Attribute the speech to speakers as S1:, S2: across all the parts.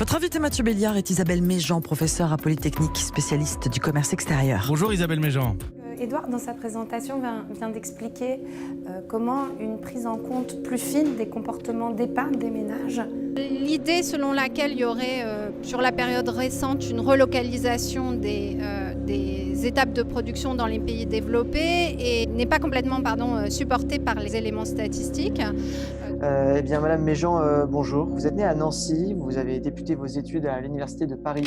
S1: Votre invité Mathieu Béliard est Isabelle Méjean, professeure à Polytechnique, spécialiste du commerce extérieur.
S2: Bonjour Isabelle Méjean.
S3: Édouard, dans sa présentation, vient d'expliquer comment une prise en compte plus fine des comportements d'épargne des ménages.
S4: L'idée selon laquelle il y aurait sur la période récente une relocalisation des étapes de production dans les pays développés et n'est pas complètement supportée par les éléments statistiques.
S5: Eh bien, Madame Méjean, bonjour. Vous êtes née à Nancy, vous avez débuté vos études à l'Université de Paris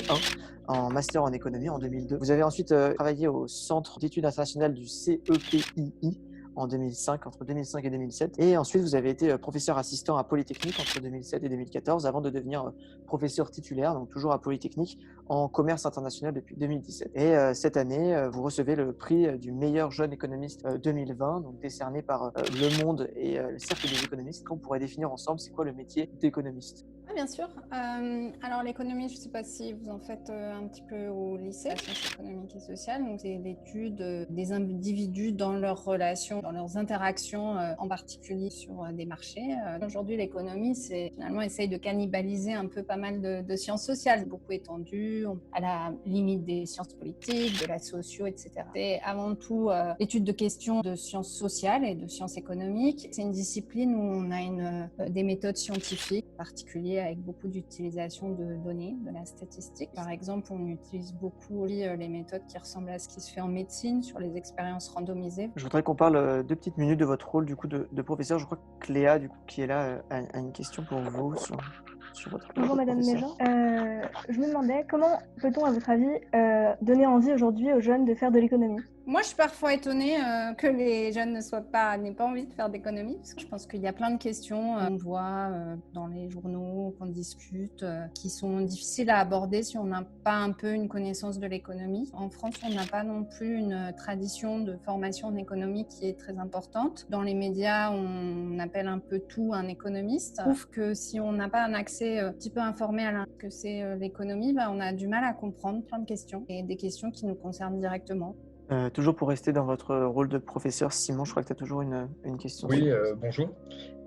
S5: 1 en master en économie en 2002. Vous avez ensuite travaillé au Centre d'études internationales du CEPII en 2005, entre 2005 et 2007. Et ensuite, vous avez été professeur assistant à Polytechnique entre 2007 et 2014 avant de devenir professeur titulaire, donc toujours à Polytechnique, en commerce international depuis 2017. Et cette année, vous recevez le prix du meilleur jeune économiste 2020, donc décerné par Le Monde et le Cercle des économistes. On pourrait définir ensemble c'est quoi le métier d'économiste.
S4: Oui, bien sûr. Alors l'économie, je ne sais pas si vous en faites un petit peu au lycée, la science économique et sociale. Donc c'est l'étude des individus dans leurs relations, dans leurs interactions, en particulier sur des marchés. Aujourd'hui, l'économie, c'est finalement essaye de cannibaliser un peu pas mal de sciences sociales, beaucoup étendues, à la limite des sciences politiques, de la socio, etc. C'est avant tout l'étude de questions de sciences sociales et de sciences économiques. C'est une discipline où on a des méthodes scientifiques particulières avec beaucoup d'utilisation de données, de la statistique. Par exemple, on utilise beaucoup les méthodes qui ressemblent à ce qui se fait en médecine sur les expériences randomisées.
S5: Je voudrais qu'on parle 2 petites minutes de votre rôle du coup de professeur. Je crois que Cléa, du coup, qui est là, a une question pour vous sur votre rôle.
S6: Bonjour Madame Méjean. Je me demandais comment peut-on, à votre avis, donner envie aujourd'hui aux jeunes de faire de l'économie ?
S4: Moi, je suis parfois étonnée que les jeunes n'aient pas envie de faire d'économie, parce que je pense qu'il y a plein de questions qu'on voit dans les journaux, qu'on discute, qui sont difficiles à aborder si on n'a pas un peu une connaissance de l'économie. En France, on n'a pas non plus une tradition de formation en économie qui est très importante. Dans les médias, on appelle un peu tout un économiste. Je trouve que si on n'a pas un accès un petit peu informé à ce que c'est l'économie, on a du mal à comprendre plein de questions, et des questions qui nous concernent directement.
S5: Toujours pour rester dans votre rôle de professeur, Simon, je crois que tu as toujours une question.
S7: Oui, bonjour.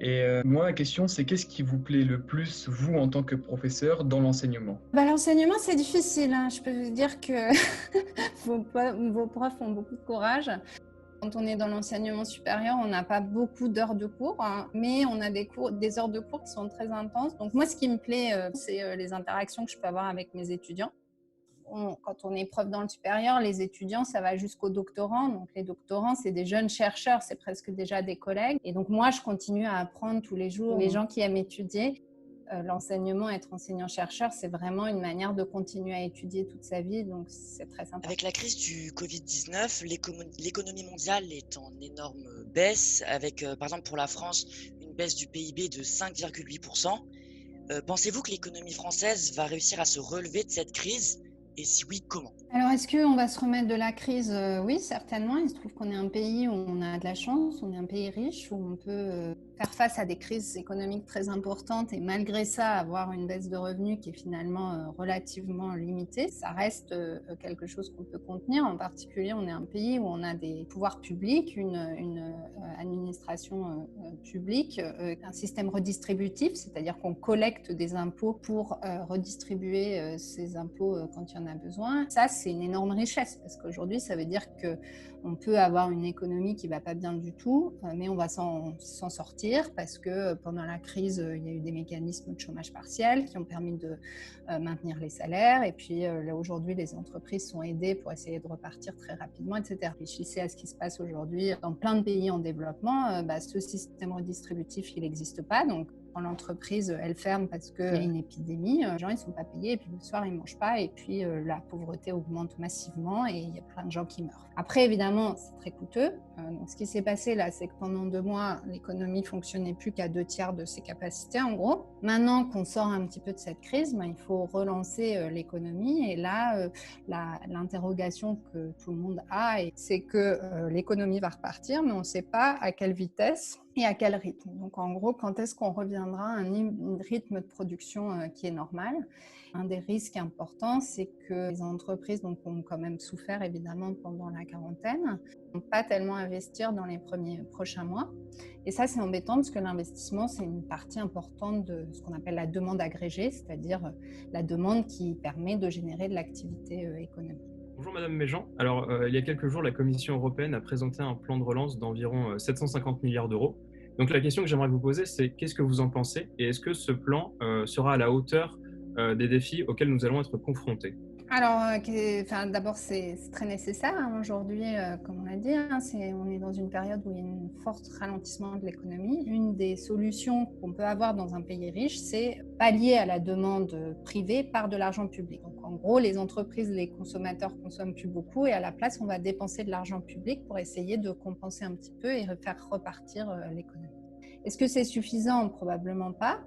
S7: Et moi, ma question, c'est qu'est-ce qui vous plaît le plus, vous, en tant que professeur, dans l'enseignement ?
S4: L'enseignement, c'est difficile. Je peux vous dire que vos profs ont beaucoup de courage. Quand on est dans l'enseignement supérieur, on n'a pas beaucoup d'heures de cours, mais on a des heures de cours qui sont très intenses. Donc moi, ce qui me plaît, c'est les interactions que je peux avoir avec mes étudiants. Quand on est prof dans le supérieur, les étudiants, ça va jusqu'aux doctorants. Donc, les doctorants, c'est des jeunes chercheurs, c'est presque déjà des collègues. Et donc, moi, je continue à apprendre tous les jours. Les gens qui aiment étudier, l'enseignement, être enseignant-chercheur, c'est vraiment une manière de continuer à étudier toute sa vie. Donc, c'est très sympa.
S8: Avec la crise du Covid-19, l'économie mondiale est en énorme baisse, avec, par exemple, pour la France, une baisse du PIB de 5,8%. Pensez-vous que l'économie française va réussir à se relever de cette crise ? Et si oui, comment ?
S4: Alors, est-ce qu'on va se remettre de la crise ? Oui, certainement. Il se trouve qu'on est un pays où on a de la chance, on est un pays riche, où on peut faire face à des crises économiques très importantes et malgré ça, avoir une baisse de revenus qui est finalement relativement limitée. Ça reste quelque chose qu'on peut contenir. En particulier, on est un pays où on a des pouvoirs publics, une administration publique, un système redistributif, c'est-à-dire qu'on collecte des impôts pour redistribuer ces impôts quand il y en a besoin. Ça, c'est une énorme richesse parce qu'aujourd'hui, ça veut dire qu'on peut avoir une économie qui ne va pas bien du tout, mais on va s'en sortir parce que pendant la crise, il y a eu des mécanismes de chômage partiel qui ont permis de maintenir les salaires. Et puis là, aujourd'hui, les entreprises sont aidées pour essayer de repartir très rapidement, etc. Réfléchissez à ce qui se passe aujourd'hui dans plein de pays en développement. Ce système redistributif, il n'existe pas. Donc, quand l'entreprise, elle ferme parce qu'il y a une épidémie, les gens, ils ne sont pas payés et puis le soir, ils ne mangent pas et puis la pauvreté augmente massivement et il y a plein de gens qui meurent. Après, évidemment, c'est très coûteux. Donc, ce qui s'est passé là, c'est que pendant 2 mois, l'économie ne fonctionnait plus qu'à 2/3 de ses capacités, en gros. Maintenant qu'on sort un petit peu de cette crise, il faut relancer l'économie. Et là, l'interrogation que tout le monde a, c'est que l'économie va repartir, mais on ne sait pas à quelle vitesse et à quel rythme. Donc, en gros, quand est-ce qu'on reviendra à un rythme de production qui est normal ? Un des risques importants, c'est que les entreprises ont quand même souffert évidemment pendant la quarantaine, n'ont pas tellement investir dans les prochains mois. Et ça, c'est embêtant parce que l'investissement, c'est une partie importante de ce qu'on appelle la demande agrégée, c'est-à-dire la demande qui permet de générer de l'activité économique.
S2: Bonjour Madame Méjean. Alors, il y a quelques jours, la Commission européenne a présenté un plan de relance d'environ 750 milliards d'euros. Donc la question que j'aimerais vous poser, c'est qu'est-ce que vous en pensez et est-ce que ce plan sera à la hauteur des défis auxquels nous allons être confrontés?
S4: Alors, d'abord, c'est très nécessaire aujourd'hui, comme on l'a dit. On est dans une période où il y a un fort ralentissement de l'économie. Une des solutions qu'on peut avoir dans un pays riche, c'est pallier à la demande privée par de l'argent public. Donc, en gros, les entreprises, les consommateurs consomment plus beaucoup et à la place, on va dépenser de l'argent public pour essayer de compenser un petit peu et faire repartir l'économie. Est-ce que c'est suffisant? Probablement pas.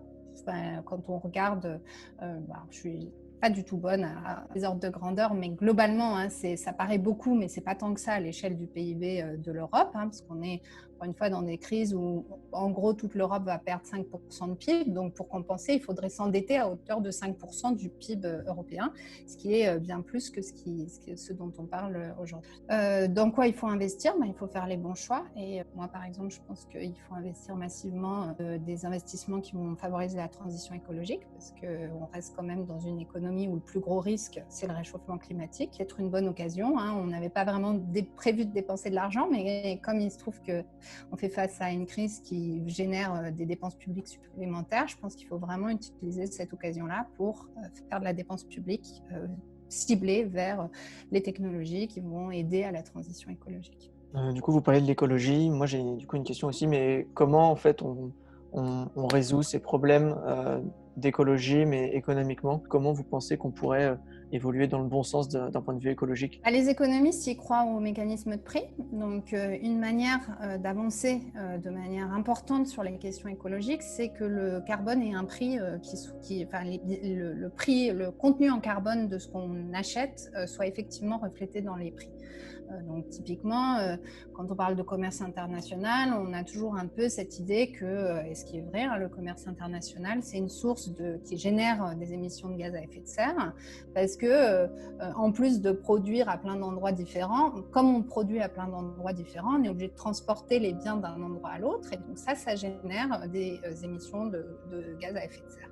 S4: Quand on regarde, je suis pas du tout bonne à des ordres de grandeur, mais globalement, ça paraît beaucoup, mais c'est pas tant que ça à l'échelle du PIB de l'Europe, parce qu'on est encore une fois dans des crises où, en gros, toute l'Europe va perdre 5% de PIB. Donc, pour compenser, il faudrait s'endetter à hauteur de 5% du PIB européen, ce qui est bien plus que ce dont on parle aujourd'hui. Dans quoi il faut investir? Il faut faire les bons choix. Et moi, par exemple, je pense qu'il faut investir massivement des investissements qui vont favoriser la transition écologique, parce qu'on reste quand même dans une économie où le plus gros risque, c'est le réchauffement climatique, qui est une bonne occasion. On n'avait pas vraiment prévu de dépenser de l'argent, mais comme il se trouve qu'on fait face à une crise qui génère des dépenses publiques supplémentaires, je pense qu'il faut vraiment utiliser cette occasion-là pour faire de la dépense publique ciblée vers les technologies qui vont aider à la transition écologique.
S5: Du coup, vous parlez de l'écologie. Moi, j'ai du coup une question aussi, mais comment en fait on résout ces problèmes d'écologie, mais économiquement? Comment vous pensez qu'on pourrait évoluer dans le bon sens d'un point de vue écologique?
S4: Les économistes y croient aux mécanismes de prix. Donc, une manière d'avancer de manière importante sur les questions écologiques, c'est que le carbone ait un prix le prix, le contenu en carbone de ce qu'on achète soit effectivement reflété dans les prix. Donc, typiquement, quand on parle de commerce international, on a toujours un peu cette idée que, et ce qui est vrai, le commerce international, c'est une source qui génère des émissions de gaz à effet de serre, parce que en plus de produire à plein d'endroits différents, comme on produit à plein d'endroits différents, on est obligé de transporter les biens d'un endroit à l'autre, et donc ça génère des émissions de gaz à effet de serre.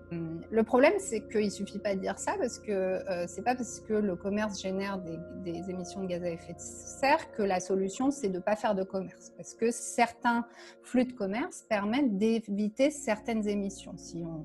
S4: Le problème, c'est qu'il ne suffit pas de dire ça, parce que c'est pas parce que le commerce génère des émissions de gaz à effet de serre que la solution, c'est de ne pas faire de commerce, parce que certains flux de commerce permettent d'éviter certaines émissions. Si on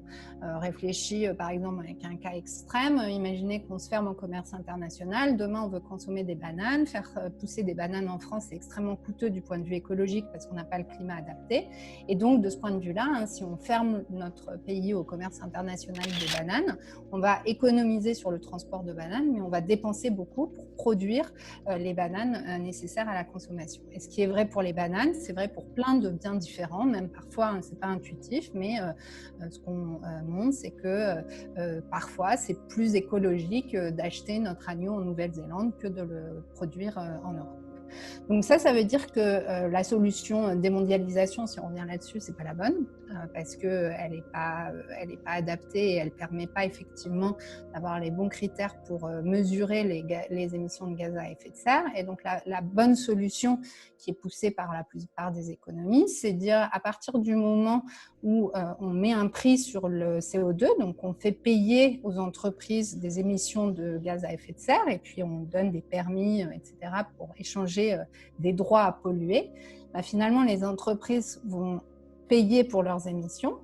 S4: réfléchit, par exemple, avec un cas extrême, imaginez qu'on se ferme au commerce international, demain on veut consommer des bananes, faire pousser des bananes en France, c'est extrêmement coûteux du point de vue écologique parce qu'on n'a pas le climat adapté, et donc de ce point de vue-là, si on ferme notre pays au commerce international des bananes, on va économiser sur le transport de bananes, mais on va dépenser beaucoup pour produire les bananes nécessaires à la consommation. Et ce qui est vrai pour les bananes, c'est vrai pour plein de biens différents, même parfois, c'est pas intuitif, mais ce qu'on montre, c'est que parfois, c'est plus écologique d'acheter notre agneau en Nouvelle-Zélande que de le produire en Europe. Donc ça veut dire que la solution démondialisation, si on revient là-dessus, c'est pas la bonne, parce qu'elle n'est pas adaptée et elle permet pas effectivement d'avoir les bons critères pour mesurer les émissions de gaz à effet de serre. Et donc la bonne solution qui est poussée par la plupart des économies, c'est de dire à partir du moment où on met un prix sur le CO2, donc on fait payer aux entreprises des émissions de gaz à effet de serre et puis on donne des permis, etc. pour échanger des droits à polluer, finalement les entreprises vont payer pour leurs émissions,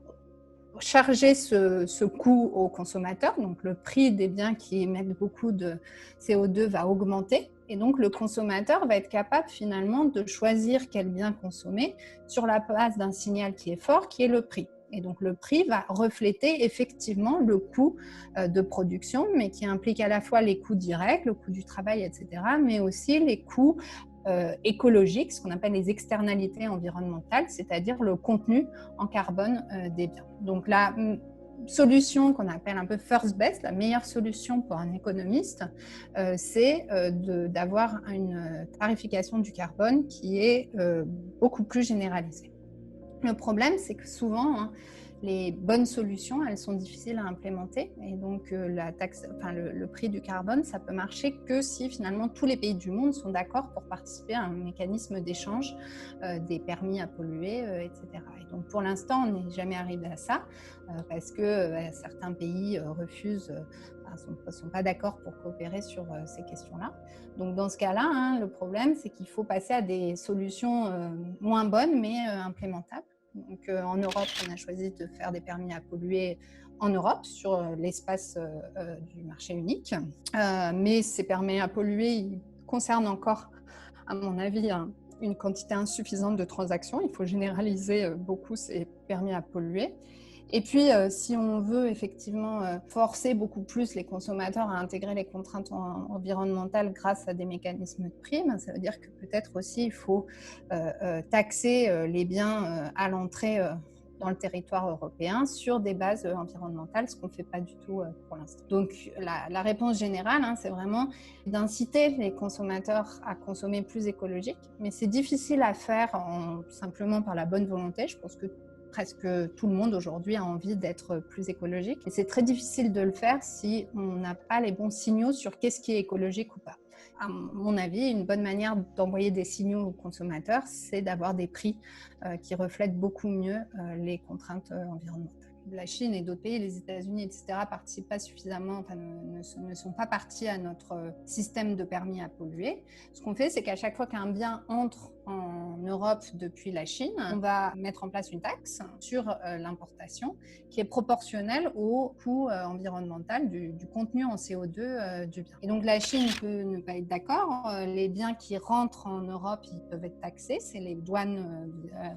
S4: charger ce coût aux consommateurs, donc le prix des biens qui émettent beaucoup de CO2 va augmenter. Et donc, le consommateur va être capable finalement de choisir quel bien consommer sur la base d'un signal qui est fort, qui est le prix. Et donc, le prix va refléter effectivement le coût de production, mais qui implique à la fois les coûts directs, le coût du travail, etc., mais aussi les coûts écologiques, ce qu'on appelle les externalités environnementales, c'est-à-dire le contenu en carbone des biens. Donc, la solution qu'on appelle un peu first best, la meilleure solution pour un économiste, c'est d'avoir une tarification du carbone qui est beaucoup plus généralisée. Le problème, c'est que souvent, les bonnes solutions, elles sont difficiles à implémenter. Et donc, le prix du carbone, ça peut marcher que si finalement tous les pays du monde sont d'accord pour participer à un mécanisme d'échange des permis à polluer, etc. Et donc, pour l'instant, on n'est jamais arrivé à ça parce que certains pays refusent, ne sont pas d'accord pour coopérer sur ces questions-là. Donc, dans ce cas-là, le problème, c'est qu'il faut passer à des solutions moins bonnes, mais implémentables. Donc, en Europe, on a choisi de faire des permis à polluer en Europe sur l'espace du marché unique. Mais ces permis à polluer, ils concernent encore, à mon avis, une quantité insuffisante de transactions. Il faut généraliser beaucoup ces permis à polluer. Et puis, si on veut effectivement forcer beaucoup plus les consommateurs à intégrer les contraintes environnementales grâce à des mécanismes de prix, ça veut dire que peut-être aussi il faut taxer les biens à l'entrée dans le territoire européen sur des bases environnementales, ce qu'on ne fait pas du tout pour l'instant. Donc, la réponse générale, c'est vraiment d'inciter les consommateurs à consommer plus écologique, mais c'est difficile à faire simplement par la bonne volonté. Je pense que presque tout le monde aujourd'hui a envie d'être plus écologique. Et c'est très difficile de le faire si on n'a pas les bons signaux sur qu'est-ce qui est écologique ou pas. À mon avis, une bonne manière d'envoyer des signaux aux consommateurs, c'est d'avoir des prix qui reflètent beaucoup mieux les contraintes environnementales. La Chine et d'autres pays, les États-Unis, etc., participent pas suffisamment, ne sont pas partis à notre système de permis à polluer. Ce qu'on fait, c'est qu'à chaque fois qu'un bien entre en Europe depuis la Chine, on va mettre en place une taxe sur l'importation qui est proportionnelle au coût environnemental du contenu en CO2 du bien. Et donc la Chine peut ne pas être d'accord. Les biens qui rentrent en Europe, ils peuvent être taxés. C'est les douanes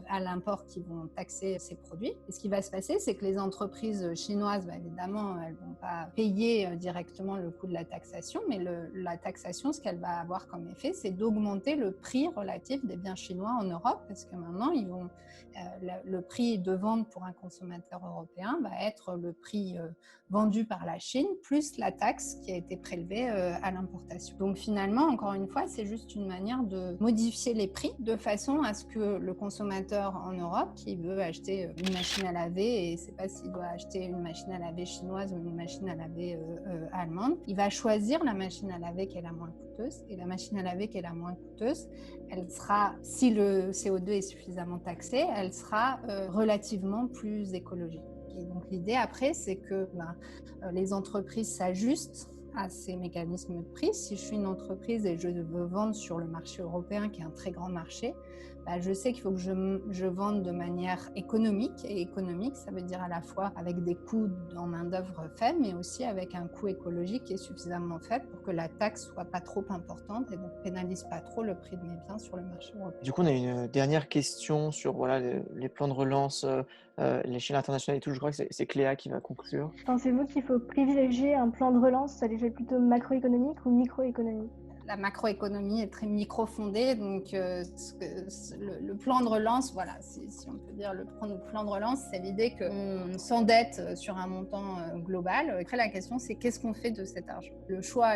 S4: à l'import qui vont taxer ces produits. Et ce qui va se passer, c'est que les entreprises chinoises, évidemment, elles ne vont pas payer directement le coût de la taxation, mais la taxation, ce qu'elle va avoir comme effet, c'est d'augmenter le prix relatif des biens chinois en Europe, parce que maintenant, le prix de vente pour un consommateur européen va être le prix vendu par la Chine, plus la taxe qui a été prélevée à l'importation. Donc finalement, encore une fois, c'est juste une manière de modifier les prix de façon à ce que le consommateur en Europe qui veut acheter une machine à laver et ne sait pas s'il doit acheter une machine à laver chinoise ou une machine à laver allemande, il va choisir la machine à laver qui est la moins coûteuse. Et la machine à laver qui est la moins coûteuse, elle sera, si le CO2 est suffisamment taxé, elle sera relativement plus écologique. Et donc l'idée après, c'est que les entreprises s'ajustent à ces mécanismes de prix. Si je suis une entreprise et je veux vendre sur le marché européen, qui est un très grand marché, je sais qu'il faut que je vende de manière économique. Et économique, ça veut dire à la fois avec des coûts en main-d'œuvre faibles, mais aussi avec un coût écologique qui est suffisamment faible pour que la taxe soit pas trop importante et donc pénalise pas trop le prix de mes biens sur le marché européen.
S5: Du coup, on a une dernière question sur les plans de relance, l'échelle internationale et tout. Je crois que c'est Cléa qui va conclure.
S6: Pensez-vous qu'il faut privilégier un plan de relance à l'échelle plutôt macroéconomique ou microéconomique ?
S4: La macroéconomie est très micro-fondée, donc le plan de relance, voilà, si on peut dire le plan de relance, c'est l'idée qu'on s'endette sur un montant global. Après, la question, c'est qu'est-ce qu'on fait de cet argent ?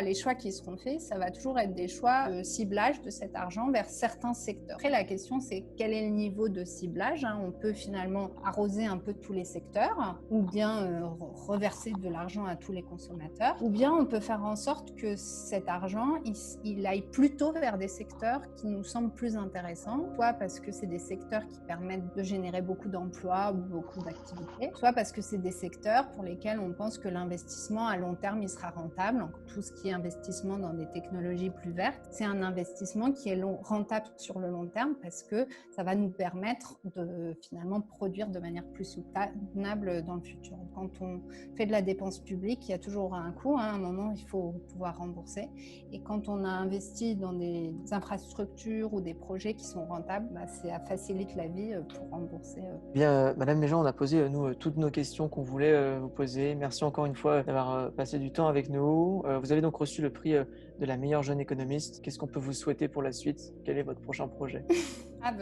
S4: Les choix qui seront faits, ça va toujours être des choix de ciblage de cet argent vers certains secteurs. Après, la question, c'est quel est le niveau de ciblage ? On peut finalement arroser un peu tous les secteurs, ou bien reverser de l'argent à tous les consommateurs, ou bien on peut faire en sorte que cet argent, il aille plutôt vers des secteurs qui nous semblent plus intéressants, soit parce que c'est des secteurs qui permettent de générer beaucoup d'emplois, beaucoup d'activités, soit parce que c'est des secteurs pour lesquels on pense que l'investissement à long terme, il sera rentable. Donc, tout ce qui est investissement dans des technologies plus vertes, c'est un investissement qui est rentable sur le long terme parce que ça va nous permettre de finalement produire de manière plus soutenable dans le futur. Quand on fait de la dépense publique, il y a toujours un coût, à un moment, il faut pouvoir rembourser. Et quand on a investi dans des infrastructures ou des projets qui sont rentables, ça facilite la vie pour rembourser.
S5: Bien, Madame Méjean, on a posé, nous, toutes nos questions qu'on voulait vous poser. Merci encore une fois d'avoir passé du temps avec nous. Vous avez donc reçu le prix de la meilleure jeune économiste. Qu'est-ce qu'on peut vous souhaiter pour la suite ? Quel est votre prochain projet ?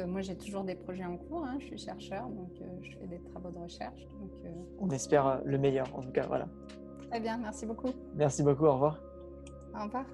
S4: Moi, j'ai toujours des projets en cours. Je suis chercheur, donc je fais des travaux de recherche. Donc,
S5: On espère le meilleur, en tout cas. Voilà.
S4: Très bien, merci beaucoup.
S5: Merci beaucoup, au revoir.
S4: Au revoir.